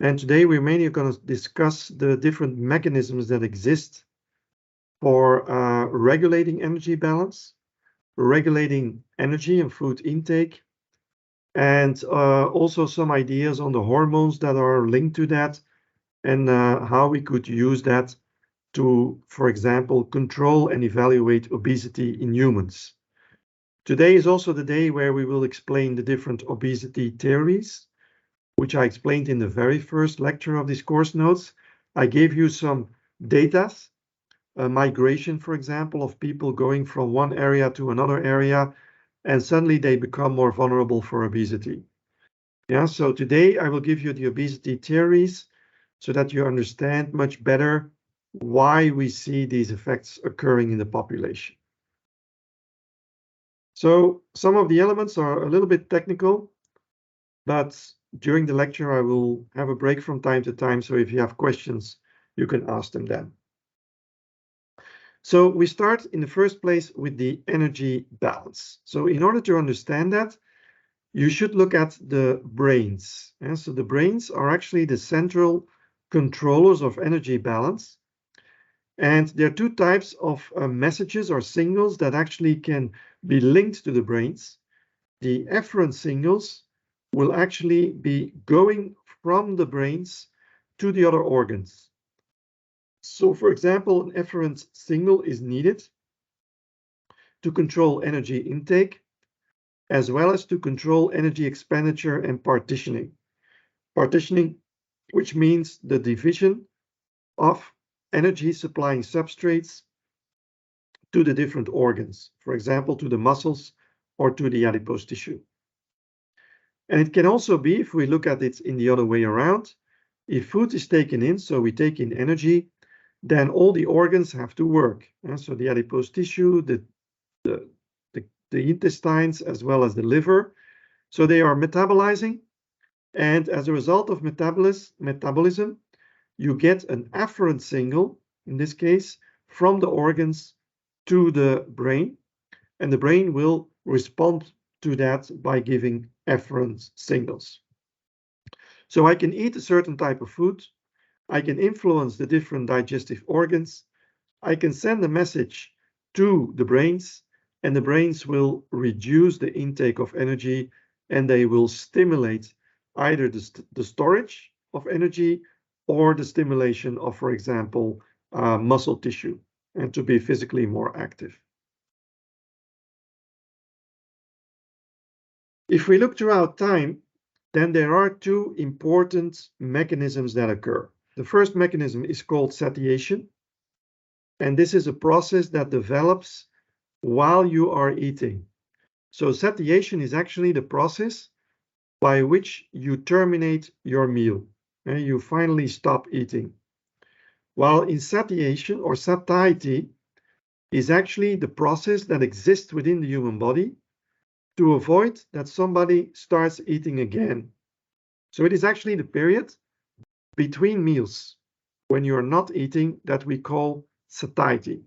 And today we're mainly going to discuss the different mechanisms that exist for regulating energy balance, regulating energy and food intake, and also some ideas on the hormones that are linked to that, and how we could use that to, for example, control and evaluate obesity in humans. Today is also the day where we will explain the different obesity theories, which I explained in the very first lecture of these course notes. I gave you some data, migration, for example, of people going from one area to another area, and suddenly they become more vulnerable for obesity. Yeah, so today I will give you the obesity theories so that you understand much better why we see these effects occurring in the population. So some of the elements are a little bit technical, but during the lecture, I will have a break from time to time. So if you have questions, you can ask them then. So we start in the first place with the energy balance. So in order to understand that, you should look at the brains. And so the brains are actually the central controllers of energy balance. And there are two types of messages or signals that actually can be linked to the brains. The efferent signals will actually be going from the brains to the other organs. So, for example, an efferent signal is needed to control energy intake, as well as to control energy expenditure and partitioning. Partitioning, which means the division of energy supplying substrates to the different organs, for example, to the muscles or to the adipose tissue. And it can also be, if we look at it in the other way around, if food is taken in, so we take in energy, then all the organs have to work. And so the adipose tissue, the intestines, as well as the liver. So they are metabolizing. And as a result of metabolism, you get an afferent signal, in this case, from the organs to the brain. And the brain will respond to that by giving efferent signals. So I can eat a certain type of food. I can influence the different digestive organs. I can send a message to the brains, and the brains will reduce the intake of energy, and they will stimulate either the storage of energy or the stimulation of, for example, muscle tissue, and to be physically more active. If we look throughout time, then there are two important mechanisms that occur. The first mechanism is called satiation, and this is a process that develops while you are eating. So satiation is actually the process by which you terminate your meal, and you finally stop eating. While insatiation or satiety is actually the process that exists within the human body to avoid that somebody starts eating again. So it is actually the period between meals when you're not eating that we call satiety.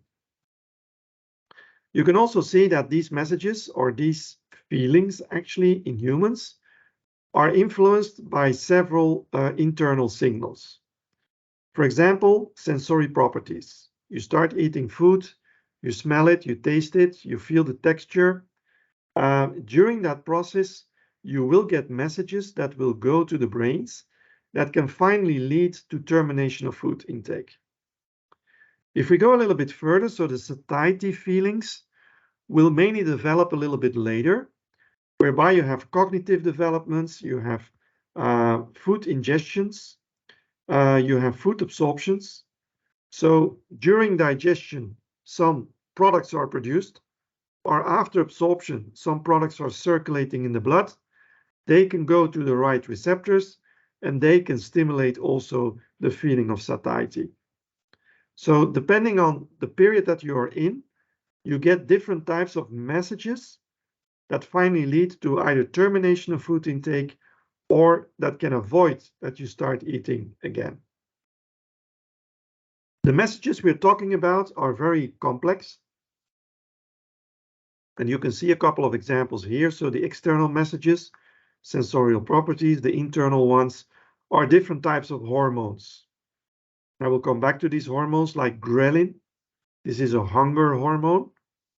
You can also see that these messages or these feelings actually in humans are influenced by several internal signals. For example, sensory properties. You start eating food, you smell it, you taste it, you feel the texture. During that process, you will get messages that will go to the brains that can finally lead to termination of food intake. If we go a little bit further, so the satiety feelings will mainly develop a little bit later, whereby you have cognitive developments, you have food ingestions, you have food absorptions. So during digestion, some products are produced, or after absorption, some products are circulating in the blood. They can go to the right receptors, and they can stimulate also the feeling of satiety. So depending on the period that you are in, you get different types of messages that finally lead to either termination of food intake or that can avoid that you start eating again. The messages we're talking about are very complex. And you can see a couple of examples here. So the external messages, sensorial properties, the internal ones are different types of hormones. I will come back to these hormones like ghrelin. This is a hunger hormone.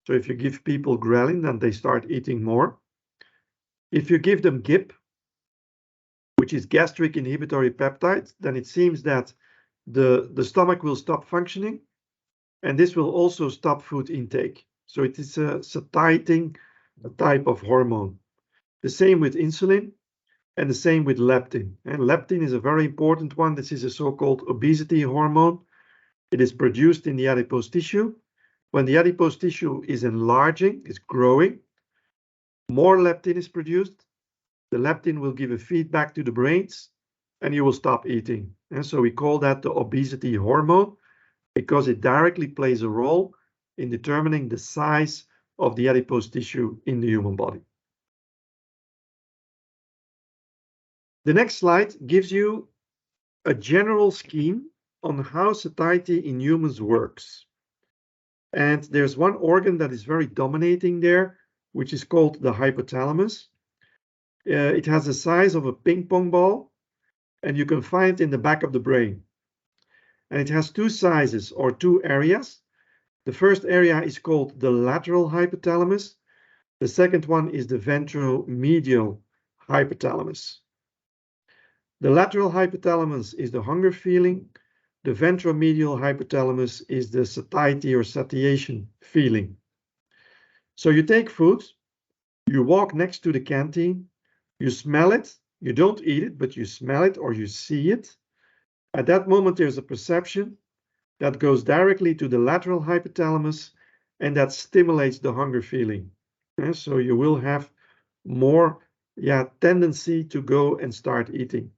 So if you give people ghrelin, then they start eating more. If you give them GIP, which is gastric inhibitory peptide, then it seems that the stomach will stop functioning, and this will also stop food intake. So it is a satiating type of hormone. The same with insulin, and the same with leptin. And leptin is a very important one. This is a so-called obesity hormone. It is produced in the adipose tissue. When the adipose tissue is enlarging, it's growing, more leptin is produced. The leptin will give a feedback to the brains, and you will stop eating. And so we call that the obesity hormone because it directly plays a role in determining the size of the adipose tissue in the human body. The next slide gives you a general scheme on how satiety in humans works. And there's one organ that is very dominating there, which is called the hypothalamus. It has the size of a ping pong ball, and you can find it in the back of the brain. And it has two sizes or two areas. The first area is called the lateral hypothalamus. The second one is the ventromedial hypothalamus. The lateral hypothalamus is the hunger feeling. The ventromedial hypothalamus is the satiety or satiation feeling. So you take food, you walk next to the canteen, you smell it, you don't eat it, but you smell it or you see it. At that moment, there's a perception that goes directly to the lateral hypothalamus and that stimulates the hunger feeling. And so you will have more tendency to go and start eating.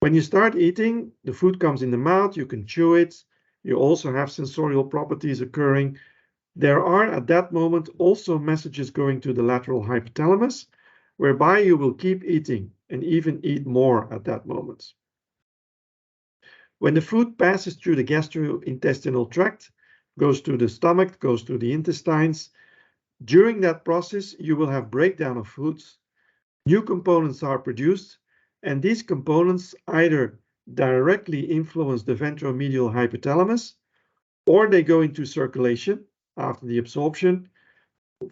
When you start eating, the food comes in the mouth, you can chew it. You also have sensorial properties occurring. There are at that moment also messages going to the lateral hypothalamus, whereby you will keep eating and even eat more at that moment. When the food passes through the gastrointestinal tract, goes to the stomach, goes to the intestines, during that process, you will have breakdown of foods. New components are produced, and these components either directly influence the ventromedial hypothalamus, or they go into circulation after the absorption.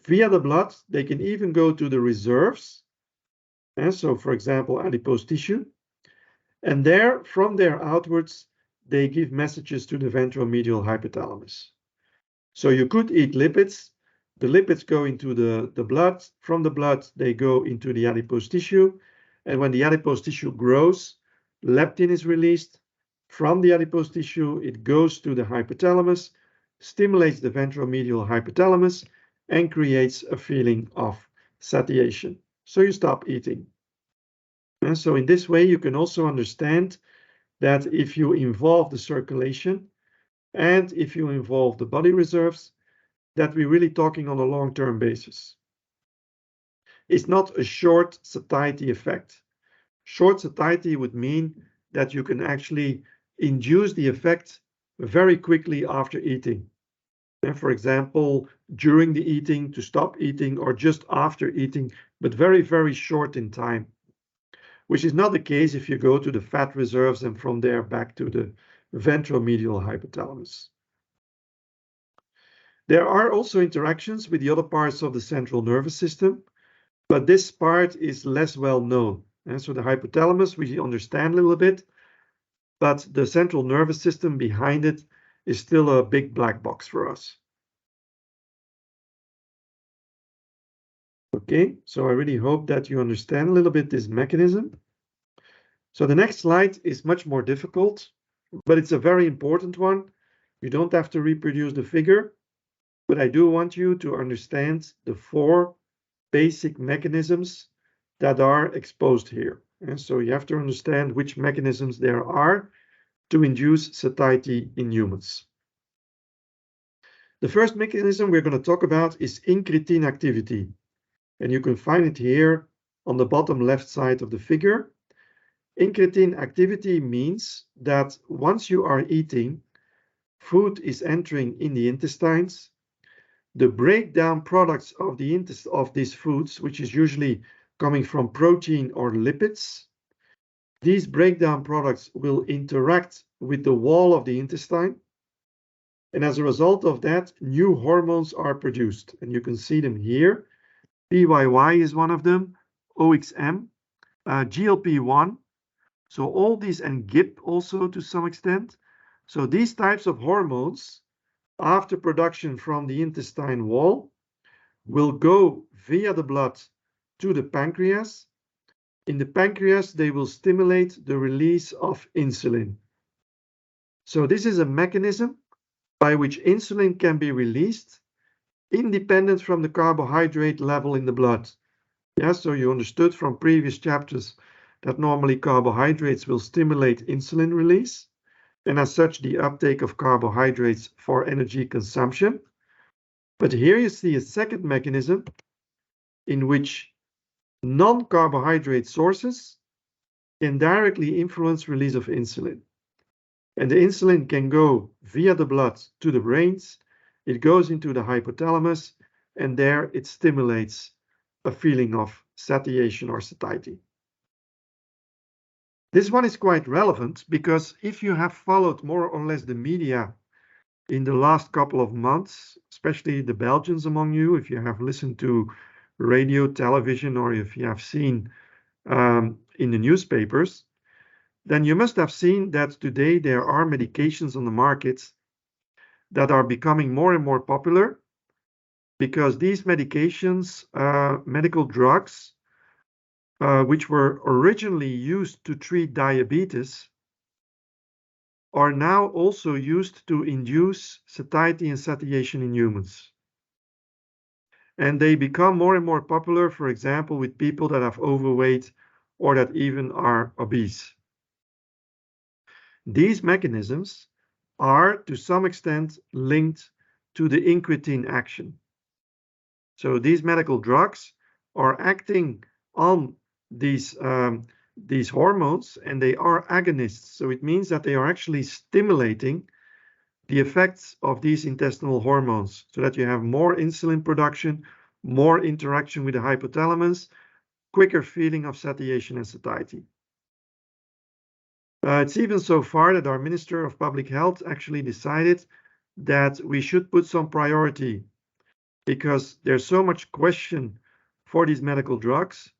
Via the blood, they can even go to the reserves. And so, for example, adipose tissue. And from there outwards, they give messages to the ventromedial hypothalamus. So you could eat lipids. The lipids go into the blood. From the blood, they go into the adipose tissue. And when the adipose tissue grows, leptin is released. From the adipose tissue, it goes to the hypothalamus, stimulates the ventromedial hypothalamus, and creates a feeling of satiation. So you stop eating. And so in this way, you can also understand that if you involve the circulation and if you involve the body reserves, that we're really talking on a long-term basis. It's not a short satiety effect. Short satiety would mean that you can actually induce the effect very quickly after eating. And for example, during the eating, to stop eating, or just after eating, but very, very short in time. Which is not the case if you go to the fat reserves and from there back to the ventromedial hypothalamus. There are also interactions with the other parts of the central nervous system, but this part is less well known. And so the hypothalamus we understand a little bit, but the central nervous system behind it is still a big black box for us. Okay, so I really hope that you understand a little bit this mechanism. So the next slide is much more difficult, but it's a very important one. You don't have to reproduce the figure, but I do want you to understand the 4 basic mechanisms that are exposed here. And so you have to understand which mechanisms there are to induce satiety in humans. The first mechanism we're going to talk about is incretin activity. And you can find it here on the bottom left side of the figure. Incretin activity means that once you are eating, food is entering in the intestines. The breakdown products of these foods, which is usually coming from protein or lipids, these breakdown products will interact with the wall of the intestine. And as a result of that, new hormones are produced. And you can see them here. PYY is one of them, OXM, GLP-1. So all these, and GIP also to some extent. So these types of hormones, after production from the intestine wall, will go via the blood to the pancreas. In the pancreas, they will stimulate the release of insulin. So this is a mechanism by which insulin can be released independent from the carbohydrate level in the blood. Yeah, so you understood from previous chapters that normally carbohydrates will stimulate insulin release, and as such, the uptake of carbohydrates for energy consumption. But here you see a second mechanism in which non-carbohydrate sources can directly influence release of insulin. And the insulin can go via the blood to the brains. It goes into the hypothalamus, and there it stimulates a feeling of satiation or satiety. This one is quite relevant because if you have followed more or less the media in the last couple of months, especially the Belgians among you, if you have listened to radio, television, or if you have seen in the newspapers, then you must have seen that today there are medications on the market that are becoming more and more popular because these medications, medical drugs, which were originally used to treat diabetes, are now also used to induce satiety and satiation in humans. And they become more and more popular, for example, with people that have overweight or that even are obese. These mechanisms are to some extent linked to the incretin action. So these medical drugs are acting on these hormones, and they are agonists. So it means that they are actually stimulating the effects of these intestinal hormones so that you have more insulin production, more interaction with the hypothalamus, quicker feeling of satiation and satiety. It's even so far that our Minister of Public Health actually decided that we should put some priority because there's so much question for these medical drugs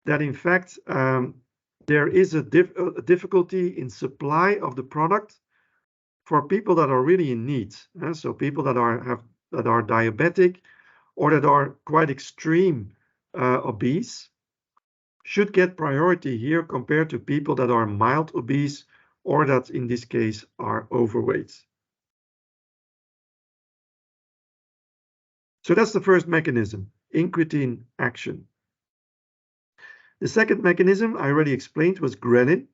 that in fact there is a difficulty in supply of the product for people that are really in need. So people that are diabetic or that are quite extreme obese should get priority here compared to people that are mild obese or that in this case are overweight. So that's the first mechanism, incretin action. The second mechanism I already explained was ghrelin.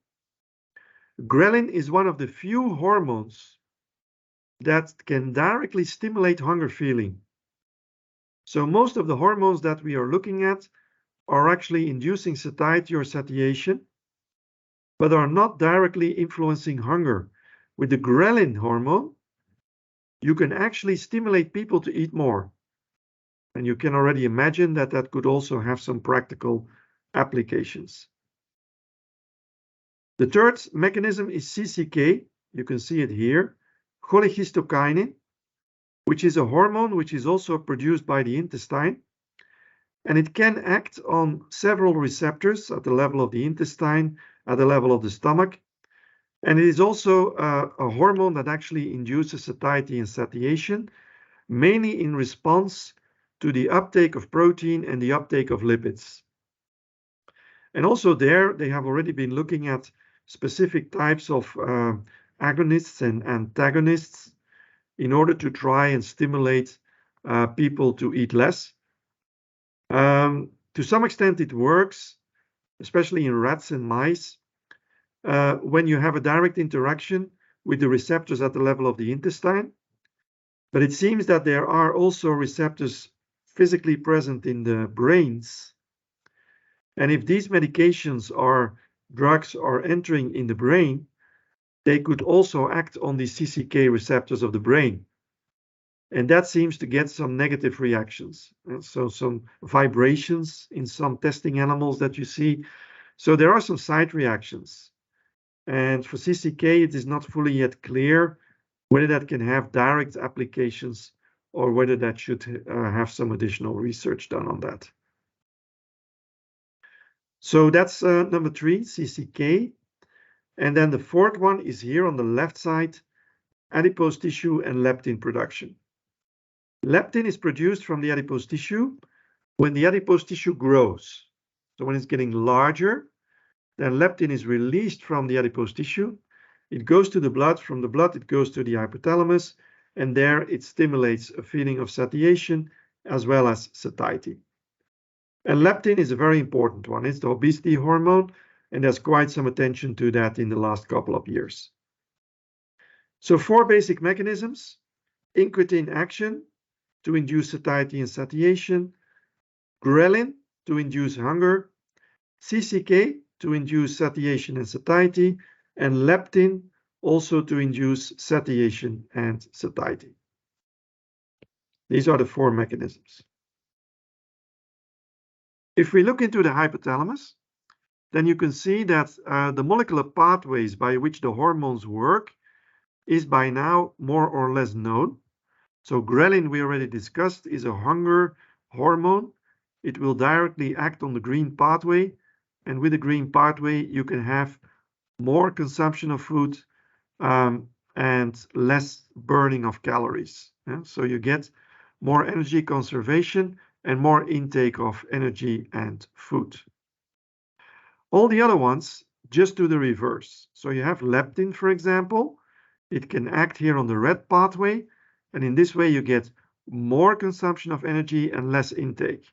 Ghrelin is one of the few hormones that can directly stimulate hunger feeling. So most of the hormones that we are looking at are actually inducing satiety or satiation, but are not directly influencing hunger. With the ghrelin hormone, you can actually stimulate people to eat more. And you can already imagine that that could also have some practical applications. The third mechanism is CCK. You can see it here, cholecystokinin, which is a hormone which is also produced by the intestine. And it can act on several receptors at the level of the intestine, at the level of the stomach. And it is also a hormone that actually induces satiety and satiation, mainly in response to the uptake of protein and the uptake of lipids. And also there, they have already been looking at specific types of agonists and antagonists in order to try and stimulate people to eat less. To some extent, it works, especially in rats and mice, when you have a direct interaction with the receptors at the level of the intestine. But it seems that there are also receptors physically present in the brains. And if these medications or drugs are entering in the brain, they could also act on the CCK receptors of the brain. And that seems to get some negative reactions. And so some vibrations in some testing animals that you see So there are some side reactions. And for CCK, it is not fully yet clear whether that can have direct applications or whether that should have some additional research done on that. So that's number 3, CCK. And then the fourth one is here on the left side, adipose tissue and leptin production. Leptin is produced from the adipose tissue when the adipose tissue grows. So when it's getting larger, then leptin is released from the adipose tissue. It goes to the blood. From the blood, it goes to the hypothalamus, and there it stimulates a feeling of satiation as well as satiety. And leptin is a very important one. It's the obesity hormone, and there's quite some attention to that in the last couple of years. So 4 basic mechanisms: incretin action to induce satiety and satiation, ghrelin to induce hunger, CCK to induce satiation and satiety, and leptin also to induce satiation and satiety. These are the 4 mechanisms. If we look into the hypothalamus, then you can see that the molecular pathways by which the hormones work is by now more or less known. So ghrelin, we already discussed, is a hunger hormone. It will directly act on the green pathway, and with the green pathway, you can have more consumption of food and less burning of calories. Yeah? So you get more energy conservation and more intake of energy and food. All the other ones just do the reverse. So you have leptin, for example. It can act here on the red pathway, and in this way you get more consumption of energy and less intake.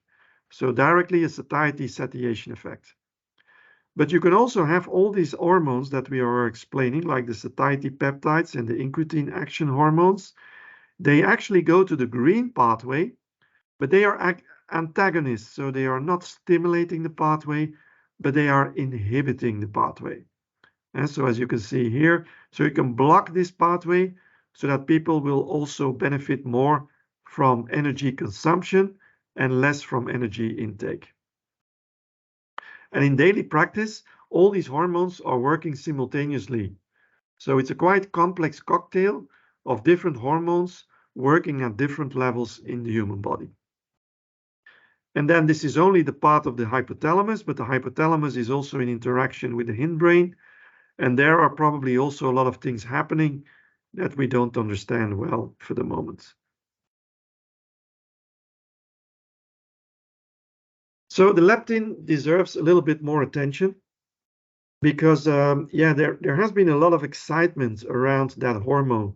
So directly a satiation effect. But you can also have all these hormones that we are explaining, like the satiety peptides and the incretin action hormones. They actually go to the green pathway, but they are antagonists. So they are not stimulating the pathway, but they are inhibiting the pathway. And so as you can see here, so you can block this pathway so that people will also benefit more from energy consumption and less from energy intake. And in daily practice, all these hormones are working simultaneously. So it's a quite complex cocktail of different hormones working at different levels in the human body. And then this is only the part of the hypothalamus, but the hypothalamus is also in interaction with the hindbrain. And there are probably also a lot of things happening that we don't understand well for the moment. So the leptin deserves a little bit more attention because, there has been a lot of excitement around that hormone.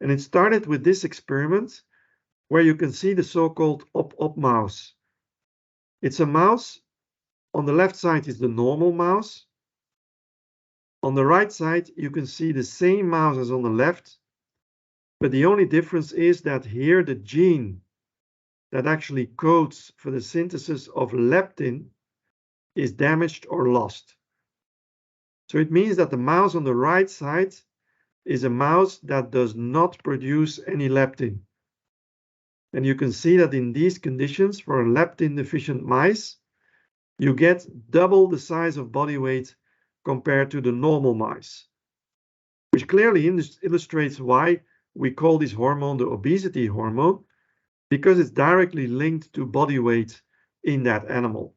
And it started with this experiment where you can see the so-called op-op mouse. It's a mouse. On the left side is the normal mouse. On the right side, you can see the same mouse as on the left, but the only difference is that here the gene that actually codes for the synthesis of leptin is damaged or lost. So it means that the mouse on the right side is a mouse that does not produce any leptin. And you can see that in these conditions, for leptin deficient mice, you get double the size of body weight compared to the normal mice, which clearly illustrates why we call this hormone the obesity hormone, because it's directly linked to body weight in that animal.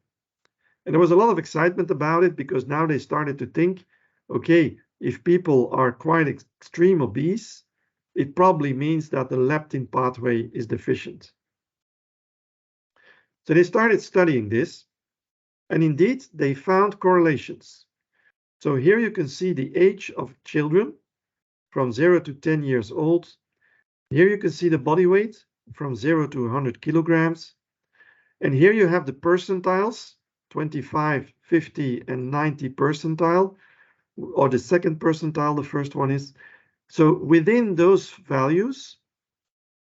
And there was a lot of excitement about it because now they started to think, okay, if people are quite extreme obese, it probably means that the leptin pathway is deficient. So they started studying this, and indeed they found correlations. So here you can see the age of children from 0 to 10 years old. Here you can see the body weight from 0 to 100 kilograms. And here you have the percentiles, 25, 50, and 90 percentile, or the second percentile, the first one is. So within those values,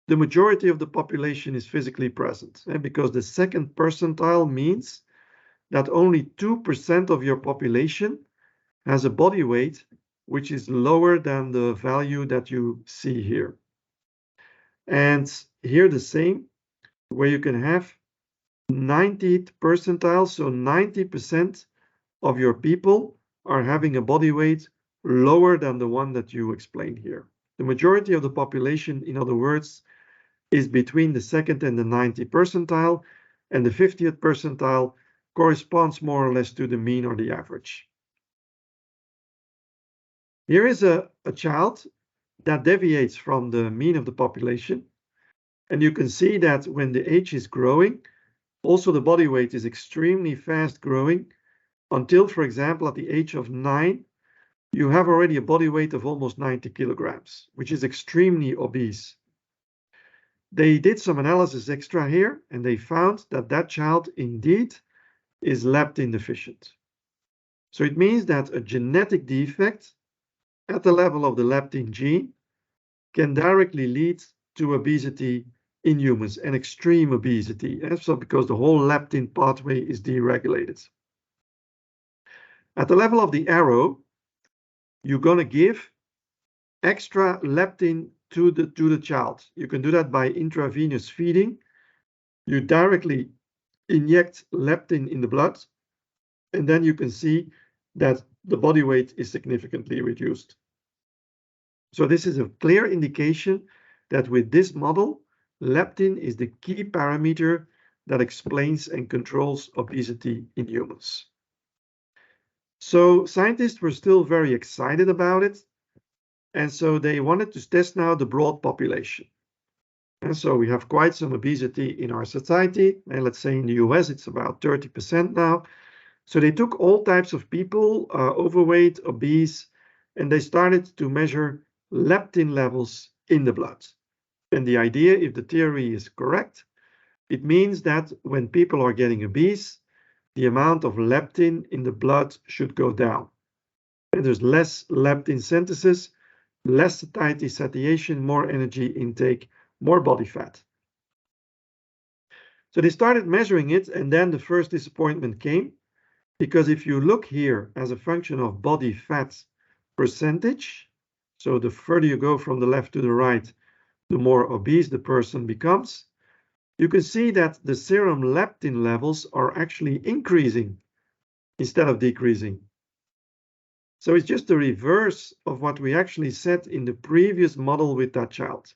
the majority of the population is physically present, because the second percentile means that only 2% of your population has a body weight which is lower than the value that you see here. And here the same, where you can have 90th percentile, so 90% of your people are having a body weight lower than the one that you explained here. The majority of the population, in other words, is between the 2nd and the 90th percentile, and the 50th percentile corresponds more or less to the mean or the average. Here is a child that deviates from the mean of the population, and you can see that when the age is growing, also the body weight is extremely fast growing until, for example, at the age of 9, you have already a body weight of almost 90 kilograms, which is extremely obese. They did some analysis extra here, and they found that that child indeed is leptin deficient. So it means that a genetic defect at the level of the leptin gene can directly lead to obesity in humans, and extreme obesity, so because the whole leptin pathway is deregulated. At the level of the arrow, you're going to give extra leptin to the child. You can do that by intravenous feeding. You directly inject leptin in the blood, and then you can see that the body weight is significantly reduced. So this is a clear indication that with this model, leptin is the key parameter that explains and controls obesity in humans. So scientists were still very excited about it, and so they wanted to test now the broad population. And so we have quite some obesity in our society, and let's say in the US it's about 30% now. So they took all types of people, overweight, obese, and they started to measure leptin levels in the blood. And the idea, if the theory is correct, it means that when people are getting obese, the amount of leptin in the blood should go down. And there's less leptin synthesis, less satiety satiation, more energy intake, more body fat. So they started measuring it, and then the first disappointment came, because if you look here as a function of body fat percentage, so the further you go from the left to the right, the more obese the person becomes, you can see that the serum leptin levels are actually increasing instead of decreasing. So it's just the reverse of what we actually said in the previous model with that child.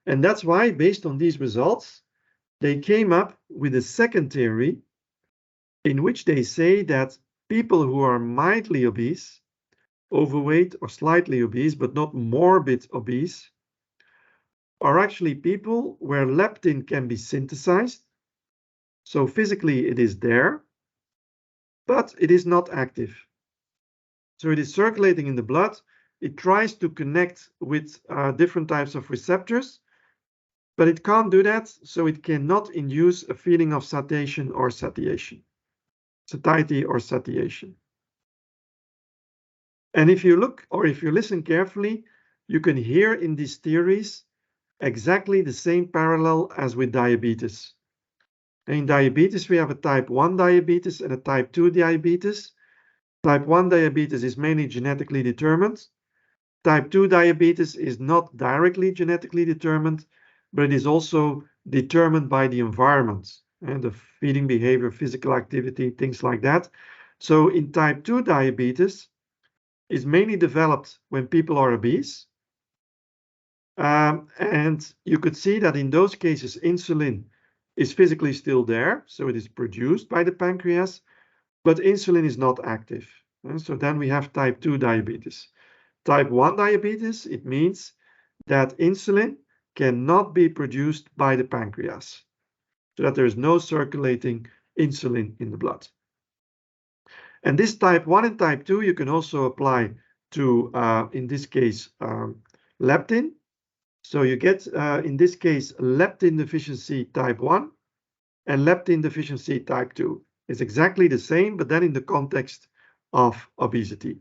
And that's why, based on these results, they came up with a second theory in which they say that people who are mildly obese, overweight or slightly obese, but not morbid obese, are actually people where leptin can be synthesized. So physically it is there, but it is not active. So it is circulating in the blood. It tries to connect with different types of receptors, but it can't do that, so it cannot induce a feeling of satiation or satiation, satiety or satiation. And if you look or if you listen carefully, you can hear in these theories exactly the same parallel as with diabetes. In diabetes, we have a type 1 diabetes and a type 2 diabetes. Type 1 diabetes is mainly genetically determined. Type 2 diabetes is not directly genetically determined, but it is also determined by the environment and the feeding behavior, physical activity, things like that. So in type 2 diabetes is mainly developed when people are obese. And you could see that in those cases, insulin is physically still there, so it is produced by the pancreas, but insulin is not active. And so then we have type 2 diabetes. Type 1 diabetes, it means that insulin cannot be produced by the pancreas, so that there is no circulating insulin in the blood. And this type 1 and type 2 you can also apply to, in this case, leptin. So you get, in this case, leptin deficiency type 1 and leptin deficiency type 2. It's exactly the same, but then in the context of obesity.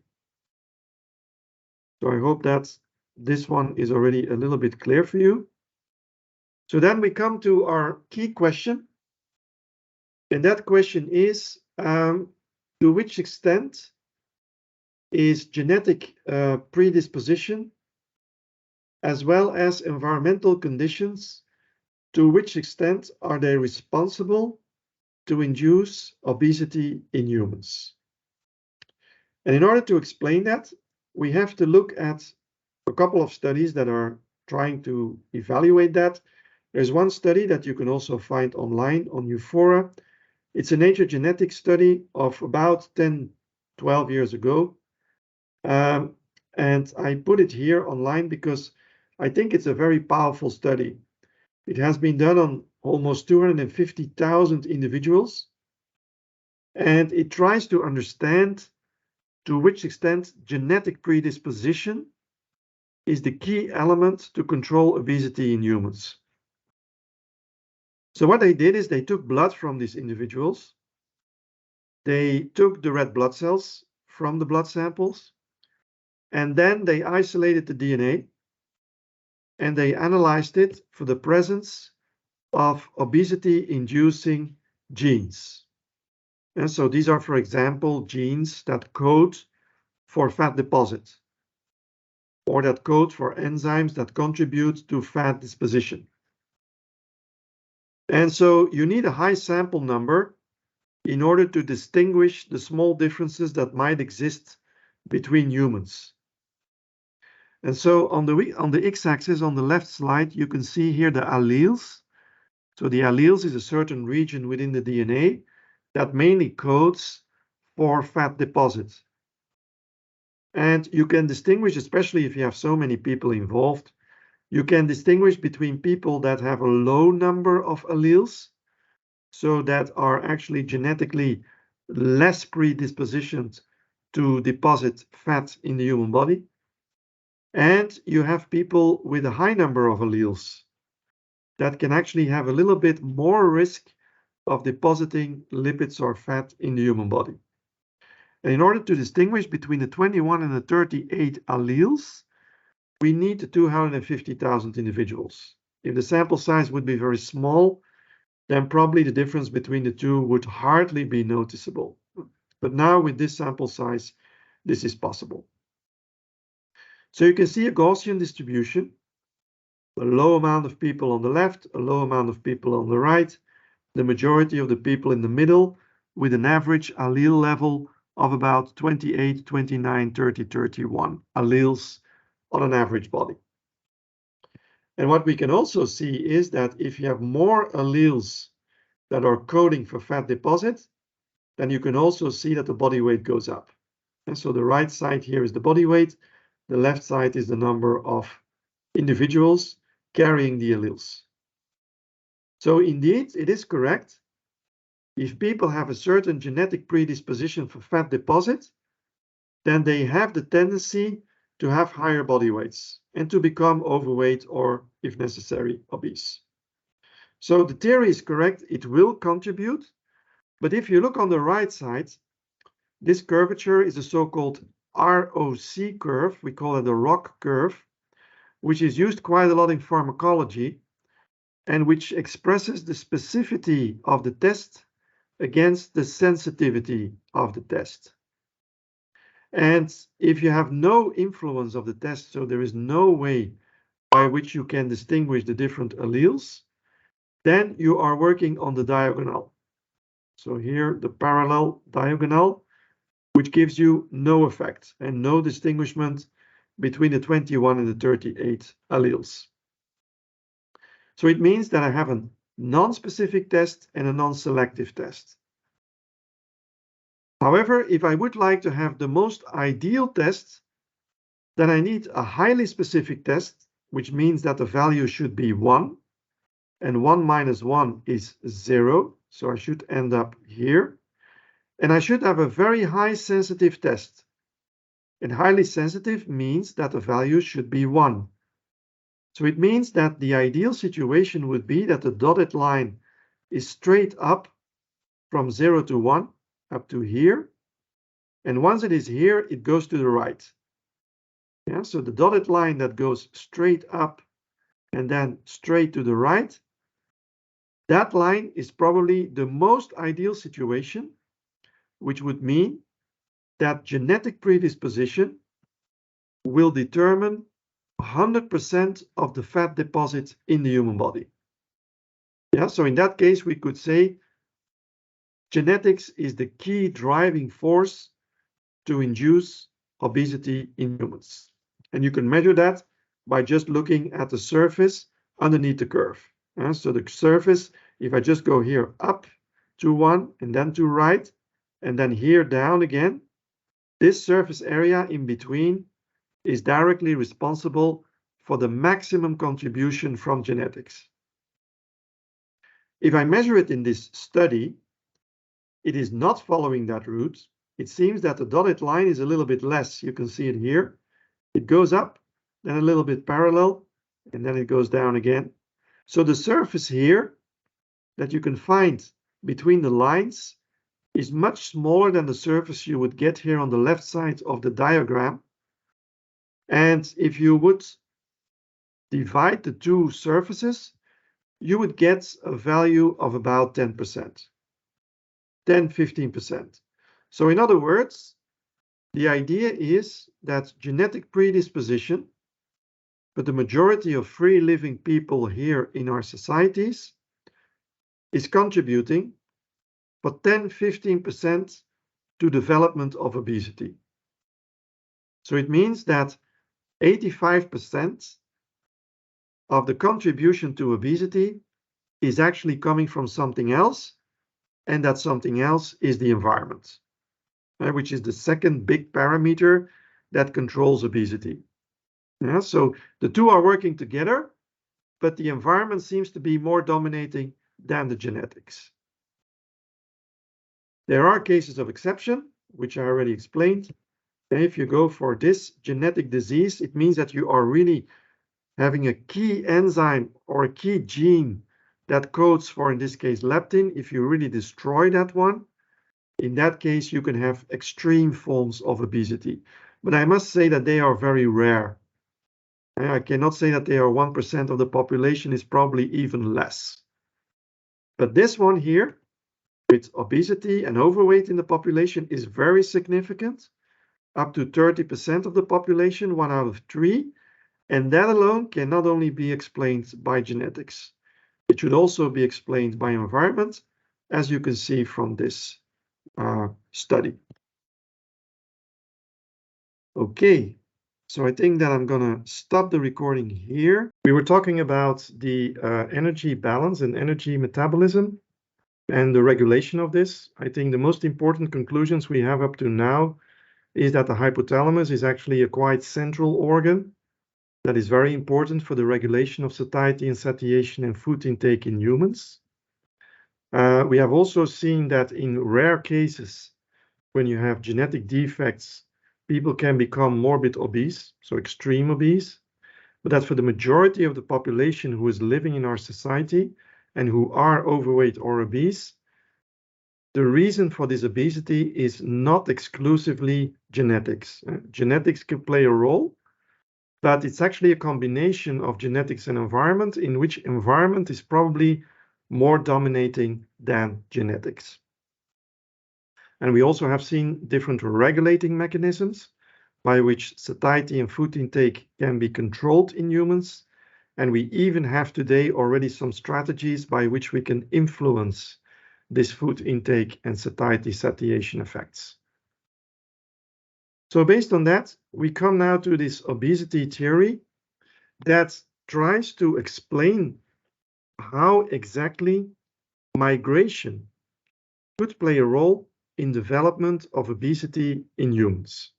So I hope that this one is already a little bit clear for you. So then we come to our key question. And that question is, to which extent is genetic predisposition as well as environmental conditions, to which extent are they responsible to induce obesity in humans. And in order to explain that, we have to look at a couple of studies that are trying to evaluate that. There's one study that you can also find online on Euphora. It's a Nature Genetics study of about 10, 12 years ago. And I put it here online because I think it's a very powerful study. It has been done on almost 250,000 individuals, and it tries to understand to which extent genetic predisposition is the key element to control obesity in humans. So what they did is they took blood from these individuals, they took the red blood cells from the blood samples, and then they isolated the DNA and they analyzed it for the presence of obesity-inducing genes. And so these are, for example, genes that code for fat deposit or that code for enzymes that contribute to fat disposition. And so you need a high sample number in order to distinguish the small differences that might exist between humans. And so on the x-axis on the left slide, you can see here the alleles. So the alleles is a certain region within the DNA that mainly codes for fat deposit. And you can distinguish, especially if you have so many people involved, you can distinguish between people that have a low number of alleles, so that are actually genetically less predispositioned to deposit fat in the human body. And you have people with a high number of alleles that can actually have a little bit more risk of depositing lipids or fat in the human body. And in order to distinguish between the 21 and the 38 alleles, we need the 250,000 individuals. If the sample size would be very small, then probably the difference between the two would hardly be noticeable. But now with this sample size, this is possible. So you can see a Gaussian distribution, a low amount of people on the left, a low amount of people on the right, the majority of the people in the middle, with an average allele level of about 28, 29, 30, 31 alleles on an average body. And what we can also see is that if you have more alleles that are coding for fat deposit, then you can also see that the body weight goes up. And so the right side here is the body weight, the left side is the number of individuals carrying the alleles. So indeed, it is correct. If people have a certain genetic predisposition for fat deposit, then they have the tendency to have higher body weights and to become overweight or, if necessary, obese. So the theory is correct, it will contribute. But if you look on the right side, this curvature is a so-called ROC curve. We call it the ROC curve, which is used quite a lot in pharmacology and which expresses the specificity of the test against the sensitivity of the test. And if you have no influence of the test, so there is no way by which you can distinguish the different alleles, then you are working on the diagonal. So here, the parallel diagonal, which gives you no effect and no distinguishment between the 21 and the 38 alleles. So it means that I have a non-specific test and a non-selective test. However, if I would like to have the most ideal test, then I need a highly specific test, which means that the value should be 1, and 1 minus 1 is 0, so I should end up here. And I should have a very high sensitive test. And highly sensitive means that the value should be 1. So it means that the ideal situation would be that the dotted line is straight up from 0 to 1, up to here. And once it is here, it goes to the right. Yeah, so the dotted line that goes straight up and then straight to the right, that line is probably the most ideal situation, which would mean that genetic predisposition will determine 100% of the fat deposit in the human body. Yeah, so in that case, we could say genetics is the key driving force to induce obesity in humans. And you can measure that by just looking at the surface underneath the curve. So the surface, if I just go here up to 1 and then to right, and then here down again, this surface area in between is directly responsible for the maximum contribution from genetics. If I measure it in this study, it is not following that route. It seems that the dotted line is a little bit less. You can see it here. It goes up, then a little bit parallel, and then it goes down again. So the surface here that you can find between the lines is much smaller than the surface you would get here on the left side of the diagram. And if you would divide the two surfaces, you would get a value of about 10%, 10-15%. So in other words, the idea is that genetic predisposition, but the majority of free living people here in our societies, is contributing for 10-15% to development of obesity. So it means that 85% of the contribution to obesity is actually coming from something else, and that something else is the environment, which is the second big parameter that controls obesity. So the two are working together, but the environment seems to be more dominating than the genetics. There are cases of exception, which I already explained. If you go for this genetic disease, it means that you are really having a key enzyme or a key gene that codes for, in this case, leptin. If you really destroy that one, in that case, you can have extreme forms of obesity. But I must say that they are very rare. I cannot say that they are 1% of the population, is probably even less. But this one here, with obesity and overweight in the population, is very significant, up to 30% of the population, 1 out of 3. And that alone can not only be explained by genetics, it should also be explained by environment, as you can see from this study. Okay, so I think that I'm gonna stop the recording here. We were talking about the energy balance and energy metabolism and the regulation of this. I think the most important conclusions we have up to now is that the hypothalamus is actually a quite central organ that is very important for the regulation of satiety and satiation and food intake in humans. We have also seen that in rare cases, when you have genetic defects, people can become morbid obese, so extreme obese, but that for the majority of the population who is living in our society and who are overweight or obese, the reason for this obesity is not exclusively genetics. Genetics can play a role, but it's actually a combination of genetics and environment, in which environment is probably more dominating than genetics. And we also have seen different regulating mechanisms by which satiety and food intake can be controlled in humans. And we even have today already some strategies by which we can influence this food intake and satiation effects. So based on that, we come now to this obesity theory that tries to explain how exactly migration could play a role in development of obesity in humans.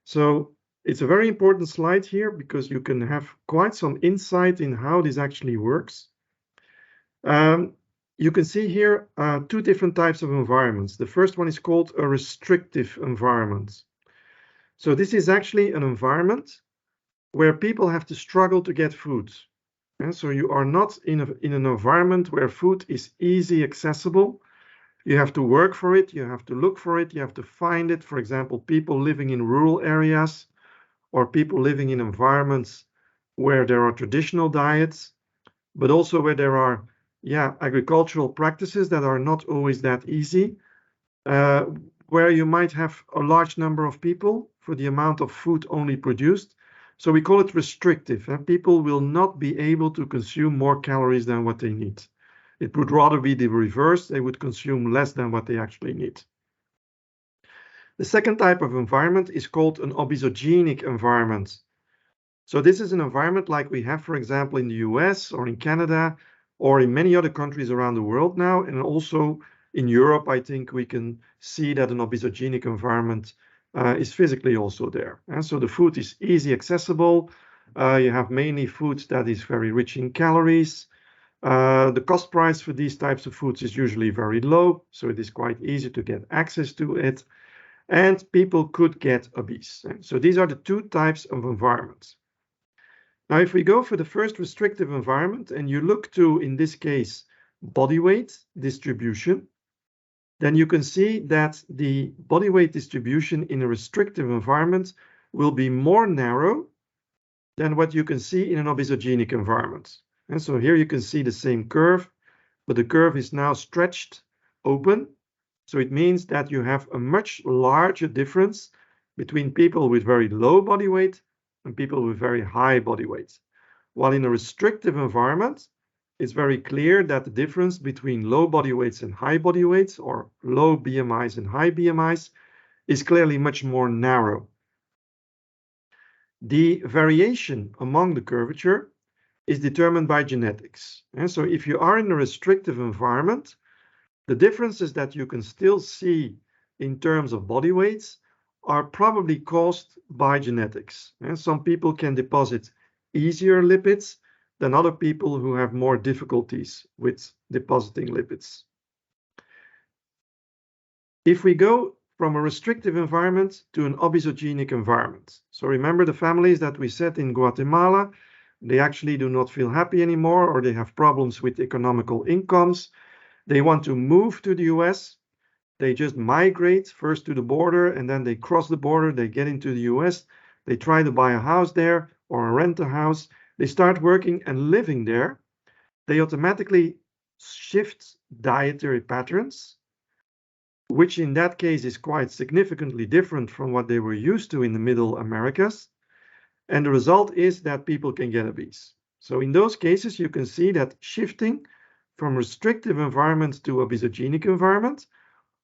So it's a very important slide here because you can have quite some insight in how this actually works. You can see here two different types of environments. The first one is called a restrictive environment. So this is actually an environment where people have to struggle to get food. And so you are not in an environment where food is easy accessible. You have to work for it, you have to look for it, you have to find it. For example, people living in rural areas or people living in environments where there are traditional diets, but also where there are agricultural practices that are not always that easy, where you might have a large number of people for the amount of food only produced. So we call it restrictive. People will not be able to consume more calories than what they need. It would rather be the reverse. They would consume less than what they actually need. The second type of environment is called an obesogenic environment. So this is an environment like we have, for example, in the US or in Canada or in many other countries around the world now, and also in Europe. I think we can see that an obesogenic environment is physically also there. And so the food is easy accessible. You have mainly foods that is very rich in calories. The cost price for these types of foods is usually very low, so it is quite easy to get access to it. And people could get obese. So these are the two types of environments. Now, if we go for the first restrictive environment and you look to, in this case, body weight distribution, then you can see that the body weight distribution in a restrictive environment will be more narrow than what you can see in an obesogenic environment. And so here you can see the same curve, but the curve is now stretched open. So it means that you have a much larger difference between people with very low body weight and people with very high body weight. While in a restrictive environment, it's very clear that the difference between low body weights and high body weights, or low BMIs and high BMIs, is clearly much more narrow. The variation among the curvature is determined by genetics. And so if you are in a restrictive environment, the differences that you can still see in terms of body weights are probably caused by genetics. And some people can deposit easier lipids than other people who have more difficulties with depositing lipids. If we go from a restrictive environment to an obesogenic environment. So remember the families that we said in Guatemala, they actually do not feel happy anymore, or they have problems with economical incomes. They want to move to the US. They just migrate first to the border, and then they cross the border, they get into the US, they try to buy a house there or rent a house. They start working and living there. They automatically shift dietary patterns, which in that case is quite significantly different from what they were used to in the Middle Americas. And the result is that people can get obese. So in those cases, you can see that shifting from restrictive environment to obesogenic environment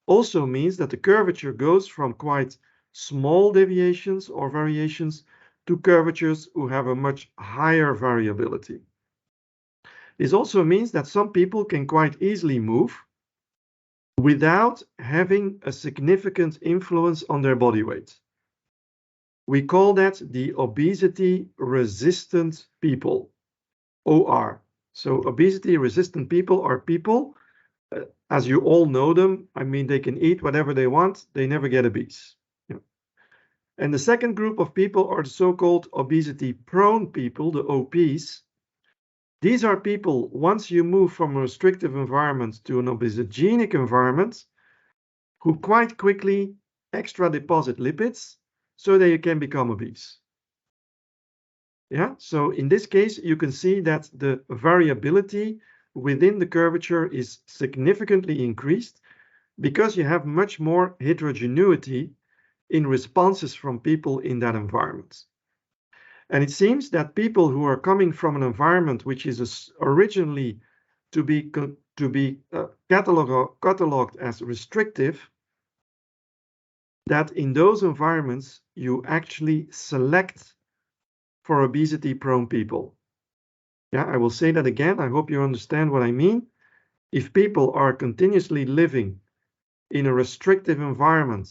also means that the curvature goes from quite small deviations or variations to curvatures who have a much higher variability. This also means that some people can quite easily move without having a significant influence on their body weight. We call that the obesity-resistant people, OR. So obesity-resistant people are people, as you all know them, I mean, they can eat whatever they want, they never get obese. Yeah. And the second group of people are the so-called obesity-prone people, the OPs. These are people, once you move from a restrictive environment to an obesogenic environment, who quite quickly extra deposit lipids so that you can become obese. Yeah, so in this case, you can see that the variability within the curvature is significantly increased because you have much more heterogeneity in responses from people in that environment. And it seems that people who are coming from an environment which is originally to be cataloged as restrictive, that in those environments you actually select for obesity-prone people. Yeah, I will say that again. I hope you understand what I mean. If people are continuously living in a restrictive environment,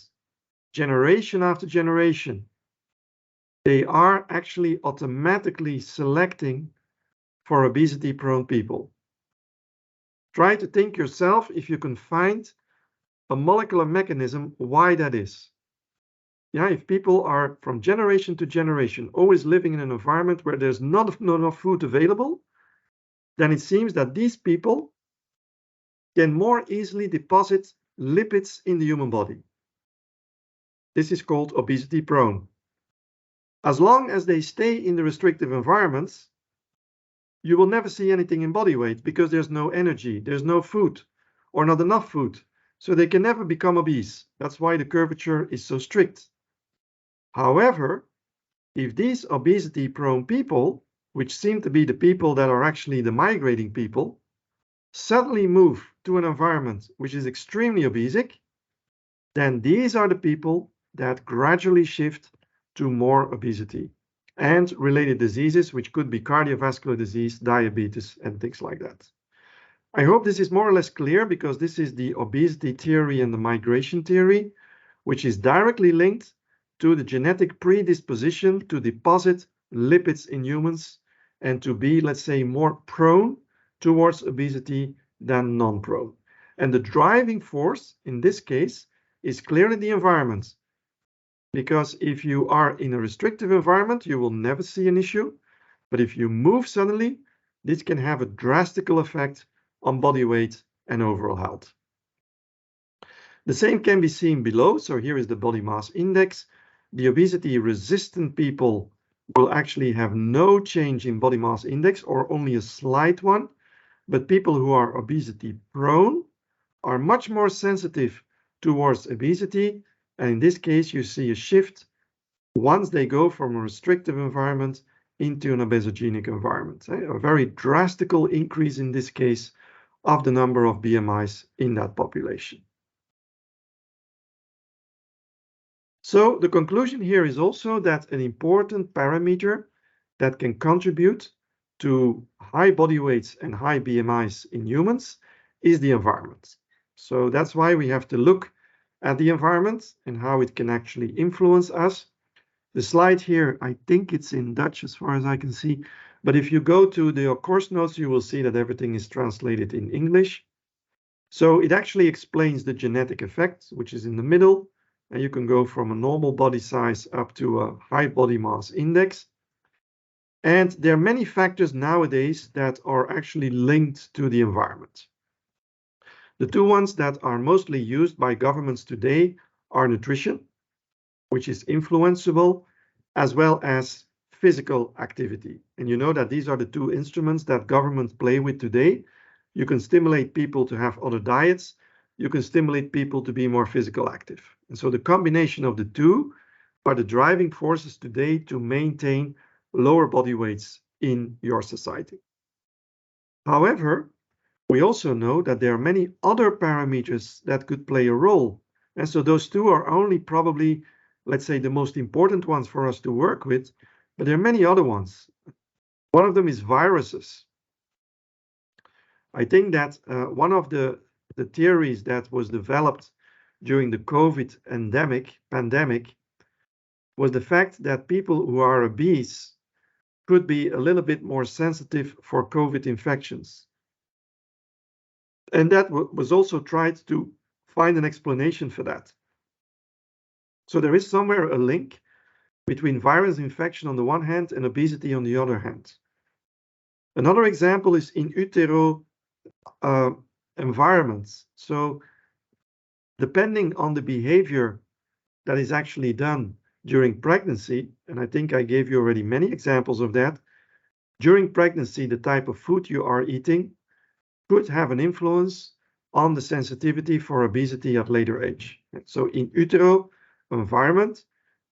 generation after generation, they are actually automatically selecting for obesity-prone people. Try to think yourself if you can find a molecular mechanism why that is. Yeah, if people are from generation to generation always living in an environment where there's not enough food available, then it seems that these people can more easily deposit lipids in the human body. This is called obesity-prone. As long as they stay in the restrictive environments, you will never see anything in body weight because there's no energy, there's no food, or not enough food. So they can never become obese. That's why the curvature is so strict. However, if these obesity-prone people, which seem to be the people that are actually the migrating people, suddenly move to an environment which is extremely obesic, then these are the people that gradually shift to more obesity and related diseases, which could be cardiovascular disease, diabetes, and things like that. I hope this is more or less clear, because this is the obesity theory and the migration theory, which is directly linked to the genetic predisposition to deposit lipids in humans and to be, let's say, more prone towards obesity than non-prone. And the driving force in this case is clearly the environment. Because if you are in a restrictive environment, you will never see an issue. But if you move suddenly, this can have a drastic effect on body weight and overall health. The same can be seen below. So here is the body mass index. The obesity resistant people will actually have no change in body mass index or only a slight one. But people who are obesity prone are much more sensitive towards obesity. And in this case, you see a shift once they go from a restrictive environment into an obesogenic environment. A very drastic increase in this case of the number of BMIs in that population. So the conclusion here is also that an important parameter that can contribute to high body weights and high BMIs in humans is the environment. So that's why we have to look at the environment and how it can actually influence us. The slide here, I think it's in Dutch as far as I can see, but if you go to the course notes, you will see that everything is translated in English. So it actually explains the genetic effect, which is in the middle, and you can go from a normal body size up to a high body mass index. And there are many factors nowadays that are actually linked to the environment. The two ones that are mostly used by governments today are nutrition, which is influenceable, as well as physical activity. And you know that these are the two instruments that governments play with today. You can stimulate people to have other diets. You can stimulate people to be more physical active. And so the combination of the two are the driving forces today to maintain lower body weights in your society. However, we also know that there are many other parameters that could play a role. And so those two are only probably, let's say, the most important ones for us to work with, but there are many other ones. One of them is viruses. I think that one of the theories that was developed during the COVID pandemic was the fact that people who are obese could be a little bit more sensitive for COVID infections. And that was also tried to find an explanation for that. So there is somewhere a link between virus infection on the one hand and obesity on the other hand. Another example is in utero environments. So depending on the behavior that is actually done during pregnancy, and I think I gave you already many examples of that, during pregnancy, the type of food you are eating could have an influence on the sensitivity for obesity at later age. So in utero environment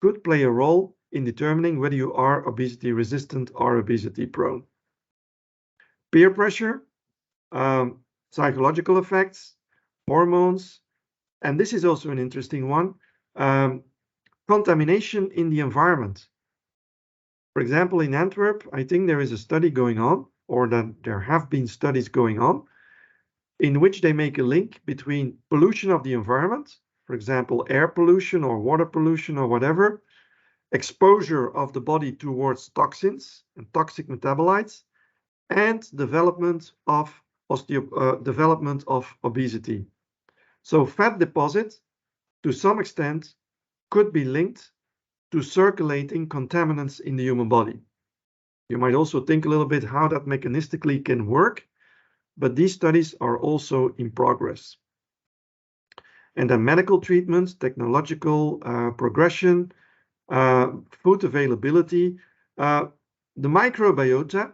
could play a role in determining whether you are obesity resistant or obesity prone. Peer pressure, psychological effects, hormones, and this is also an interesting one, contamination in the environment. For example, in Antwerp, I think there is a study going on, or that there have been studies going on, in which they make a link between pollution of the environment, for example, air pollution or water pollution or whatever, exposure of the body towards toxins and toxic metabolites, and development of obesity. So fat deposit, to some extent, could be linked to circulating contaminants in the human body. You might also think a little bit how that mechanistically can work, but these studies are also in progress. And then medical treatments, technological progression, food availability, the microbiota.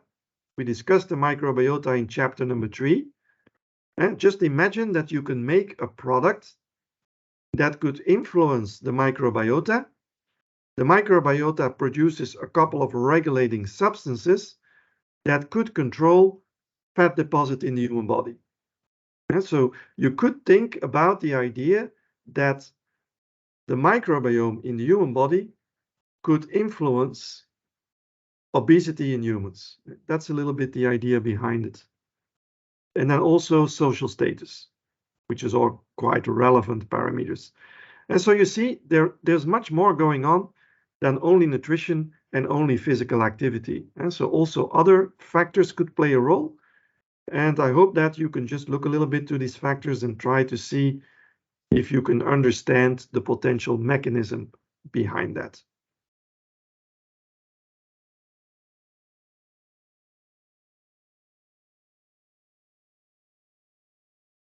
We discussed the microbiota in chapter number 3. And just imagine that you can make a product that could influence the microbiota. The microbiota produces a couple of regulating substances that could control fat deposit in the human body. And so you could think about the idea that the microbiome in the human body could influence obesity in humans. That's a little bit the idea behind it. And then also social status, which is all quite relevant parameters. And so you see, there's much more going on than only nutrition and only physical activity. And so also other factors could play a role. And I hope that you can just look a little bit to these factors and try to see if you can understand the potential mechanism behind that.